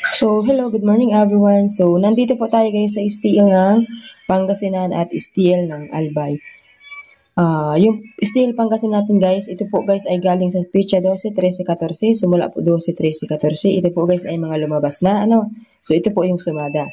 So, hello, good morning everyone. So, nandito po tayo guys sa STL ng Pangasinan at STL ng Albay. Yung STL Pangasinan natin guys, ito po guys ay galing sa Picha 12, 13, 14. Sumula po 12, 13, 14. Ito po guys ay mga lumabas na ano. So, ito po yung sumada.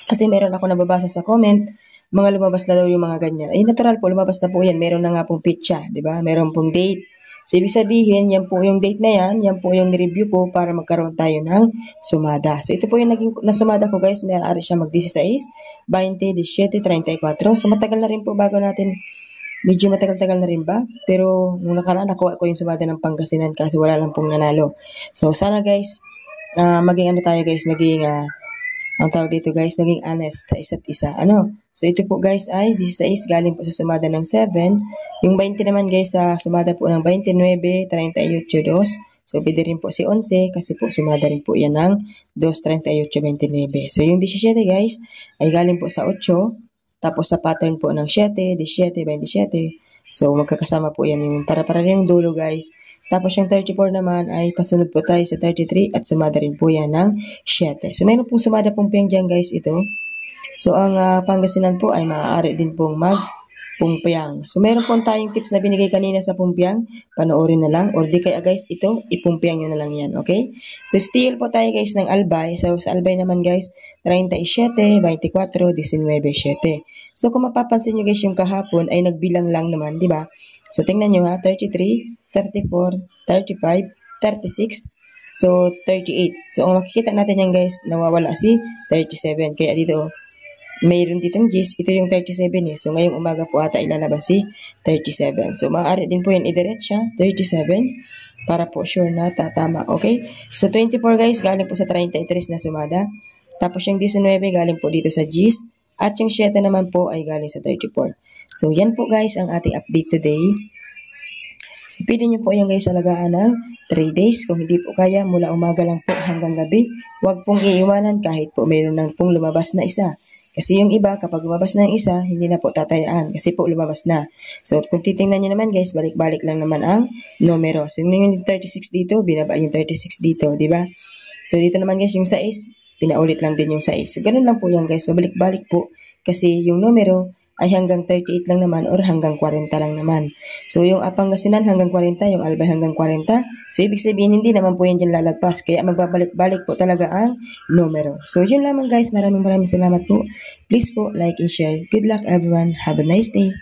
Kasi meron ako nababasa sa comment, mga lumabas na daw yung mga ganyan. Ay, natural po, lumabas na po yan. Meron na nga pong pitcha, di ba? Meron pong date. So, ibig sabihin, yan po yung date na yan po yung review ko para magkaroon tayo ng sumada. So, ito po yung naging nasumada ko guys, maaari siya mag-16, 20, 17, 34. So, matagal na rin po bago natin, medyo matagal-tagal na rin ba? Pero, nung nakaraan, nakuha ko yung sumada ng Pangasinan kasi wala lang pong nanalo. So, sana guys, maging ano tayo guys, maging ang tawag dito guys, maging honest sa isa't isa. Ano? So ito po guys ay 16 galing po sa sumada ng 7. Yung 20 naman guys sa sumada po ng 29, 38, 2. So pwede rin po si 11 kasi po sumada rin po yan ng 2, 38, 29. So yung 17 guys ay galing po sa 8. Tapos sa pattern po ng 7, 17, 27. So magkakasama po yan yung para-para yung dulo guys. Tapos yung 34 naman ay pasunod po tayo sa 33 at sumada rin po yan ng 7. So meron pong sumada pong piyang dyan guys ito. So ang Pangasinan po ay maaari din pong magpumpiang. So meron pong tayong tips na binigay kanina sa pumpiang. Panoorin na lang or di kaya guys ito ipumpiang nyo na lang yan. Okay? So still po tayo guys ng Albay. So sa Albay naman guys 37, 24, 19, 7. So kung mapapansin nyo guys yung kahapon ay nagbilang lang naman, di ba? So tingnan nyo ha, 33, 34, 35, 36, so 38. So ang makikita natin yan guys, nawawala si 37. Kaya dito, mayroon ditong gist, ito yung 37 eh. So ngayong umaga po ata ilalabas si 37. So maaari din po yan idiretsa, 37, para po sure na tatama. Okay? So 24 guys, galing po sa 33 na sumada. Tapos yung 19 galing po dito sa gist. At yung 7 naman po ay galing sa 34. So yan po guys ang ating update today. So, pwede nyo po yan guys alagaan ng 3 days. Kung hindi po kaya, mula umaga lang po hanggang gabi. Huwag pong iiwanan kahit po mayroon na pong lumabas na isa. Kasi yung iba, kapag lumabas na yung isa, hindi na po tatayaan kasi po lumabas na. So, kung titingnan nyo naman guys, balik-balik lang naman ang numero. So, yung 36 dito, binaba yung 36 dito, di ba? So, dito naman guys, yung 6, pinaulit lang din yung 6. So, ganun lang po yan guys, babalik-balik po. Kasi yung numero ay hanggang 38 lang naman or hanggang 40 lang naman. So, yung Pangasinan hanggang 40, yung Albay hanggang 40. So, ibig sabihin, hindi naman po yan dyan lalagpas. Kaya magbabalik-balik po talaga ang numero. So, yun lamang guys. Maraming salamat po. Please po, like and share. Good luck everyone. Have a nice day.